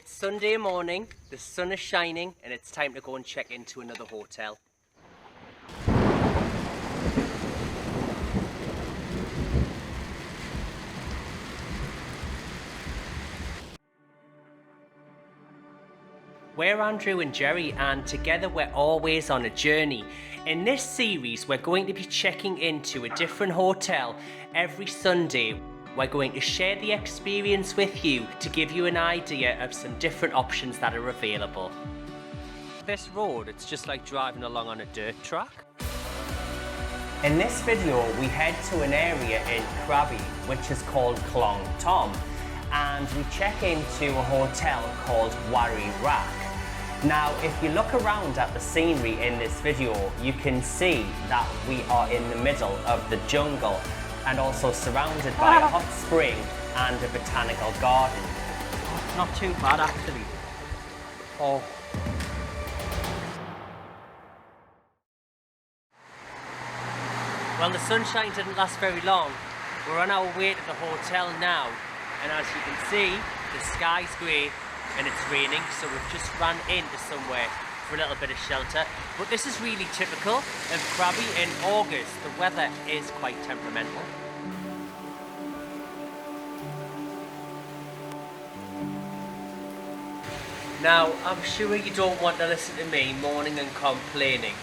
It's Sunday morning, the sun is shining, and it's time to go and check into another hotel. We're Andrew and Jerry, and together we're always on a journey. In this series, we're going to be checking into a different hotel every Sunday. We're going to share the experience with you to give you an idea of some different options that are available. This road, it's just like driving along on a dirt track. In this video, we head to an area in Krabi, which is called Khlong Thom, and we check into a hotel called Wareerak. Now, if you look around at the scenery in this video, you can see that we are in the middle of the jungle and also surrounded by a hot spring and a botanical garden. Oh, it's not too bad actually. Oh. Well, the sunshine didn't last very long. We're on our way to the hotel now, and as you can see, the sky's grey and it's raining, so we've just ran into somewhere for a little bit of shelter. But this is really typical of Krabi in August. The weather is quite temperamental. Now, I'm sure you don't want to listen to me moaning and complaining,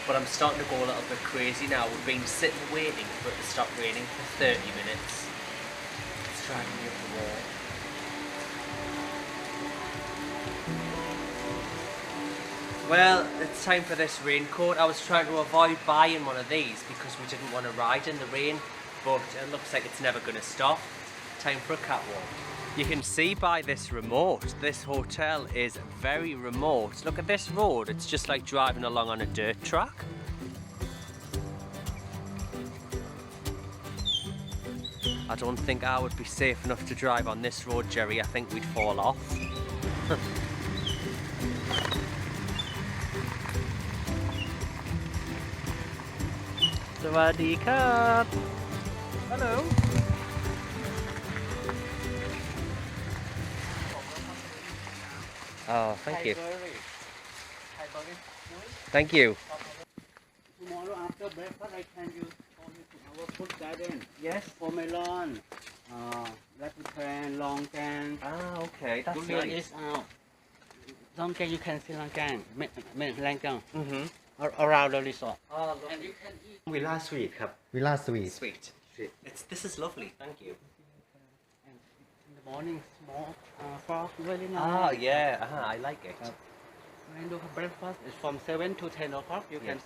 but I'm starting to go a little bit crazy now. We've been sitting waiting for it to stop raining for 30 minutes. It's driving me up the wall. Well, it's time for this raincoat. I was trying to avoid buying one of these because we didn't want to ride in the rain, but it looks like it's never going to stop. Time for a catwalk. You can see by this remote, this hotel is very remote. Look at this road, it's just like driving along on a dirt track. I don't think I would be safe enough to drive on this road, Jerry. I think we'd fall off. Sawadee krab. Hello. Oh, thank you. Thank you. Tomorrow after breakfast, I can use to our food garden. Yes. For melon, Rambutan, Khlong Thom. Ah, okay. That's Durian nice. is out. Khlong Thom you can see Khlong Thom, Khlong Thom. Around the resort. Oh, lovely. And you can eat. Villa Suite ครับ Villa Suite Sweet. This is lovely. Thank you. And in the morning, small frog, very nice. Ah, yeah. I like it. When you have breakfast, it's from 7 to 10 o'clock. You can,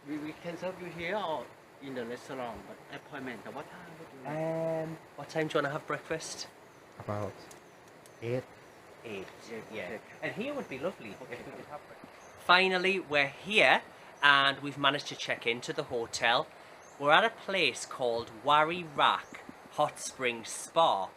we can serve you here or in the restaurant, but appointment. What time would you like? What time do you want to have breakfast? about 8 8. Yeah. And here would be lovely if we could have breakfast. Finally, we're here and we've managed to check into the hotel. We're at a place called Wareerak Hot Spring Spa,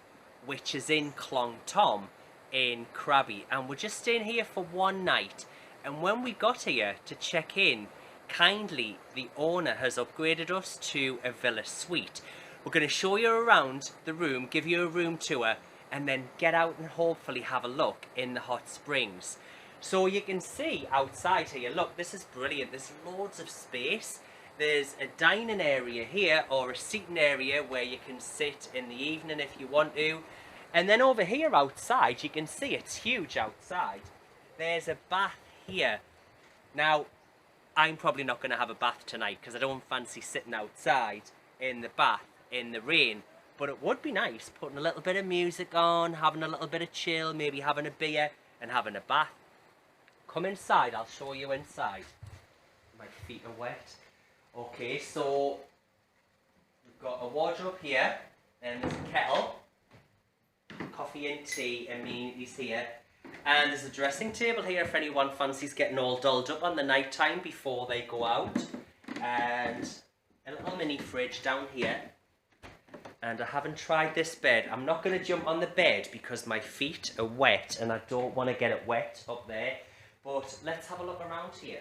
which is in Khlong Thom in Krabi, and we're just staying here for one night. And when we got here to check in, kindly the owner has upgraded us to a villa suite. We're going to show you around the room, give you a room tour, and then get out and hopefully have a look in the hot springs. So you can see outside here, look, this is brilliant. There's loads of space. There's a dining area here, or a seating area where you can sit in the evening if you want to. And then over here outside, you can see it's huge outside. There's a bath here. Now, I'm probably not going to have a bath tonight because I don't fancy sitting outside in the bath in the rain. But it would be nice putting a little bit of music on, having a little bit of chill, maybe having a beer and having a bath. Come inside, I'll show you inside. My feet are wet. Okay, so we've got a wardrobe here, and there's a kettle, coffee and tea amenities here, and there's a dressing table here if anyone fancies getting all dolled up on the night time before they go out, and a little mini fridge down here. And I haven't tried this bed. I'm not going to jump on the bed because my feet are wet and I don't want to get it wet up there. But let's have a look around here.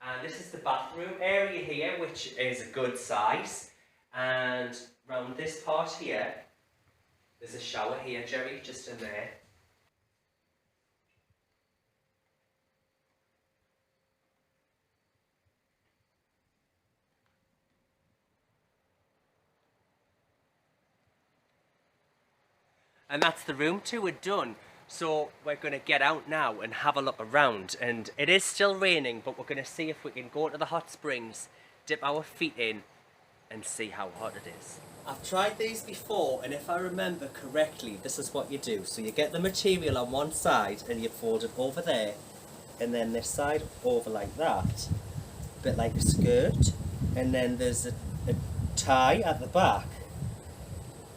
And this is the bathroom area here, which is a good size. And around this part here, There's a shower here, Jerry, just in there. And that's the room tour done. So we're going to get out now and have a look around. And it is still raining, but we're going to see if we can go to the hot springs, dip our feet in, and see how hot it is. I've tried these before, and if I remember correctly, this is what you do. So you get the material on one side and you fold it over there, and then this side over like that, a bit like a skirt, and then there's a tie at the back,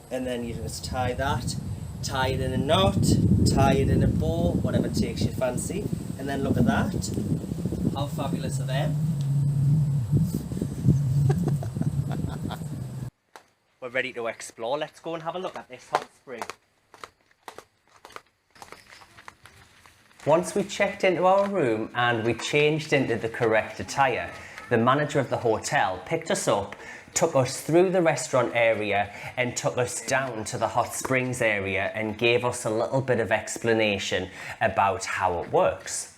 and then you just tie that, tie it in a knot, tie it in a bow, whatever takes your fancy, and then look at that. How fabulous are them? We're ready to explore. Let's go and have a look at this hot spring. Once we checked into our room and we changed into the correct attire, the manager of the hotel picked us up, took us through the restaurant area and took us down to the hot springs area and gave us a little bit of explanation about how it works.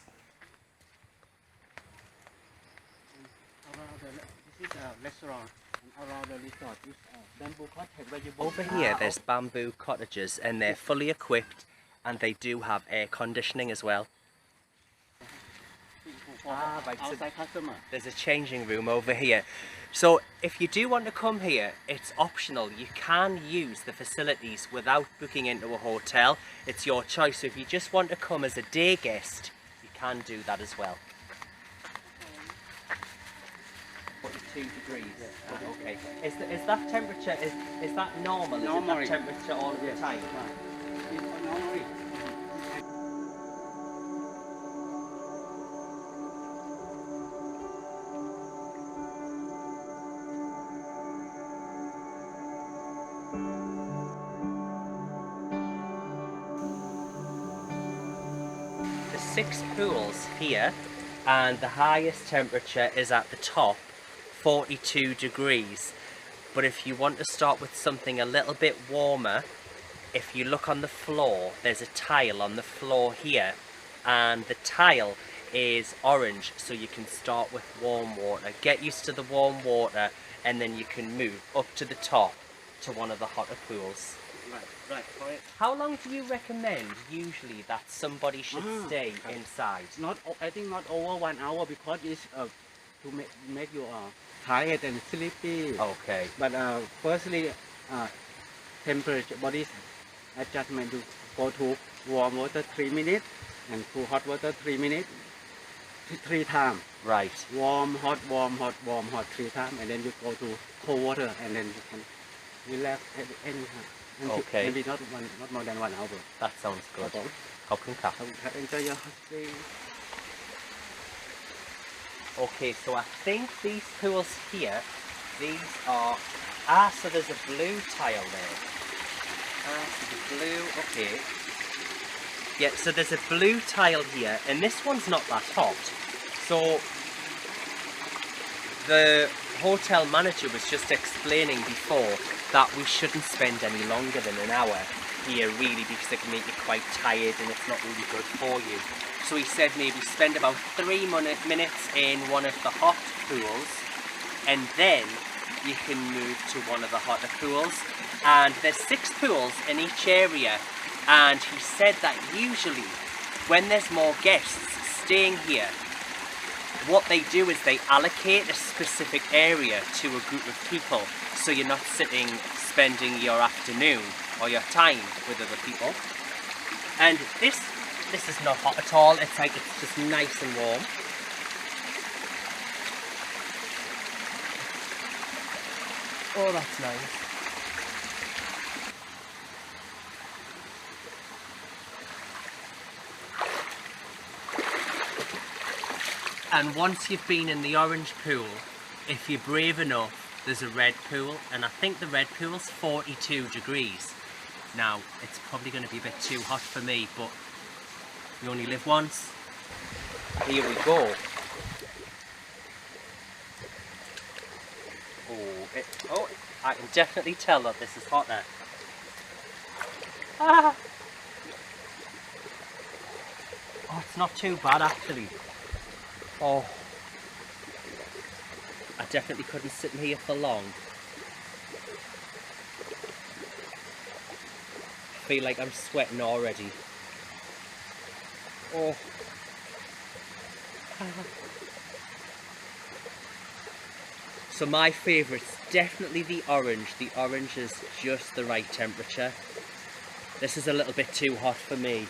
This is a restaurant, and around the resort is bamboo cottage where you Over here there's bamboo cottages and they're fully equipped and they do have air conditioning as well. Right, so outside customer. there's a changing room over here. So if you do want to come here, it's optional. You can use the facilities without booking into a hotel. It's your choice. So if you just want to come as a day guest, you can do that as well. 42 degrees. Okay. Is that temperature, is that normal? Normal. Is it that temperature all of the time? Normally. The 6 pools here, and the highest temperature is at the top, 42 degrees. But if you want to start with something a little bit warmer, if you look on the floor, there's a tile on the floor here, and the tile is orange, so you can start with warm water. Get used to the warm water, and then you can move up to the top to one of the hotter pools. Right. How long do you recommend usually that somebody should stay inside? Not, I think not over 1 hour because it's to make you tired and sleepy. Okay. But firstly, temperature, body adjustment to go to warm water 3 minutes and to hot water 3 minutes, 3 times. Right. Warm, hot, 3 times, and then you go to cold water, and then you can relax anytime. Okay. Maybe not more than 1 hour. That sounds good.ขอบคุณครับ Enjoy your stay. Okay, so I think these pools here, these are... so there's a blue tile there. So the blue, okay. Yeah, so there's a blue tile here, and this one's not that hot. So the hotel manager was just explaining before that we shouldn't spend any longer than an hour here, really, because it can make you quite tired and it's not really good for you. So he said maybe spend about 3 minutes in one of the hot pools, and then you can move to one of the hotter pools. And there's 6 pools in each area, and he said that usually when there's more guests staying here, what they do is they allocate a specific area to a group of people, so you're not spending your afternoon or your time with other people. And this is not hot at all. It's like it's just nice and warm. Oh, that's nice. And once you've been in the orange pool, if you're brave enough, there's a red pool, and I think the red pool's 42 degrees. Now, it's probably going to be a bit too hot for me, but we only live once. Here we go. Oh, I can definitely tell that this is hotter. Ah. Oh, it's not too bad actually. Oh, I definitely couldn't sit in here for long. I feel like I'm sweating already. Oh. So my favourite's definitely the orange. The orange is just the right temperature. This is a little bit too hot for me.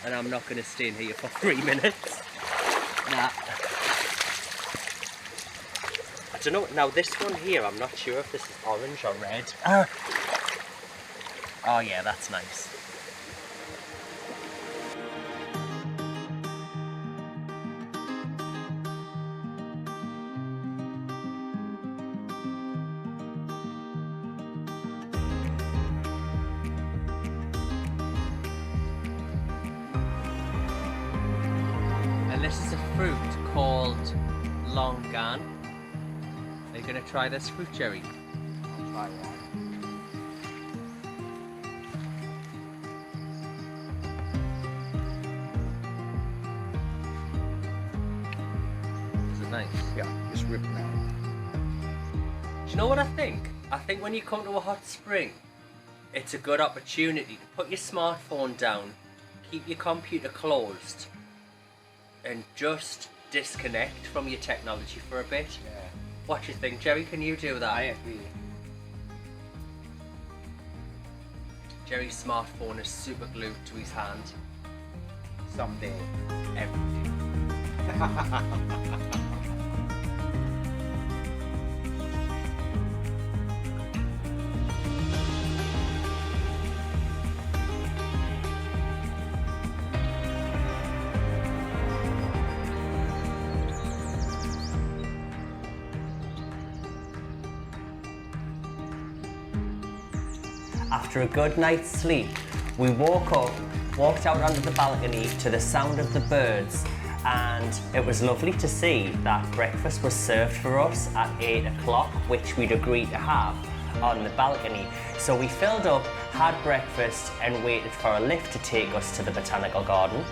And I'm not going to stay in here for 3 minutes. Nah. I don't know. Now this one here, I'm not sure if this is orange or red. Oh yeah, that's nice. And this is a fruit called Khlong Thom. Are you going to try this fruit, Jerry? I'll try one. Is it nice? Yeah, it's ripped now. Do you know what I think? I think when you come to a hot spring, it's a good opportunity to put your smartphone down, keep your computer closed, and just disconnect from your technology for a bit. Yeah, What do you think, Jerry? Can you do that? I agree. Jerry's smartphone is super glued to his hand. Someday. Every day. After a good night's sleep, we woke up, walked out onto the balcony to the sound of the birds, and it was lovely to see that breakfast was served for us at 8 o'clock, which we'd agreed to have on the balcony. So we filled up, had breakfast, and waited for a lift to take us to the Botanical Garden.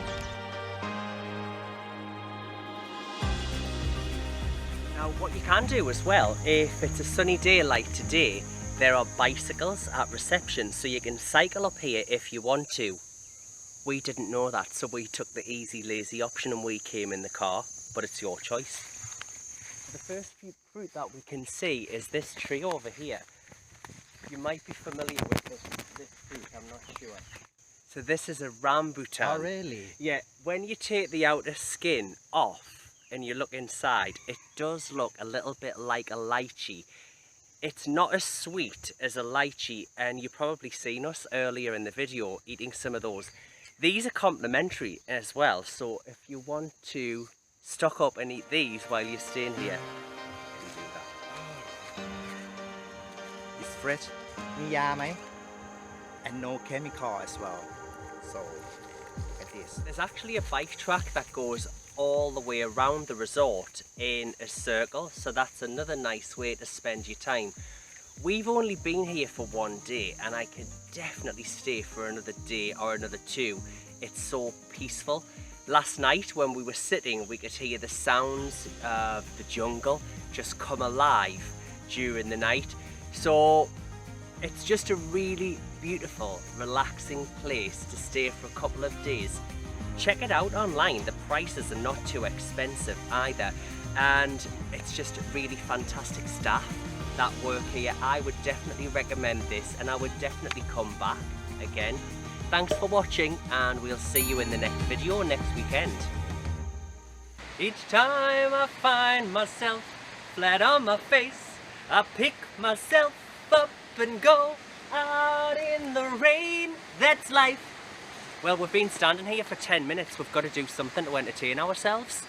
Now, what you can do as well, if it's a sunny day like today, there are bicycles at reception, so you can cycle up here if you want to. We didn't know that, so we took the easy, lazy option and we came in the car, but it's your choice. The first fruit that we can see is this tree over here. You might be familiar with this fruit, I'm not sure. So this is a rambutan. Oh, really? Yeah, when you take the outer skin off and you look inside, it does look a little bit like a lychee. It's not as sweet as a lychee, and you've probably seen us earlier in the video eating some of those. These are complimentary as well, so if you want to stock up and eat these while you're staying here, you can do that. It's fresh, มียาไหม and no chemical as well. So, like this. There's actually a bike track that goes all the way around the resort in a circle, so that's another nice way to spend your time. We've only been here for 1 day, and I could definitely stay for another day or another 2. It's so peaceful. Last night when we were sitting, we could hear the sounds of the jungle just come alive during the night. So it's just a really beautiful, relaxing place to stay for a couple of days. Check it out online, the prices are not too expensive either, and it's just really fantastic staff that work here. I would definitely recommend this, and I would definitely come back again. Thanks for watching, and we'll see you in the next video next weekend. Each time I find myself flat on my face, I pick myself up and go out in the rain. That's life. Well, we've been standing here for 10 minutes. We've got to do something to entertain ourselves.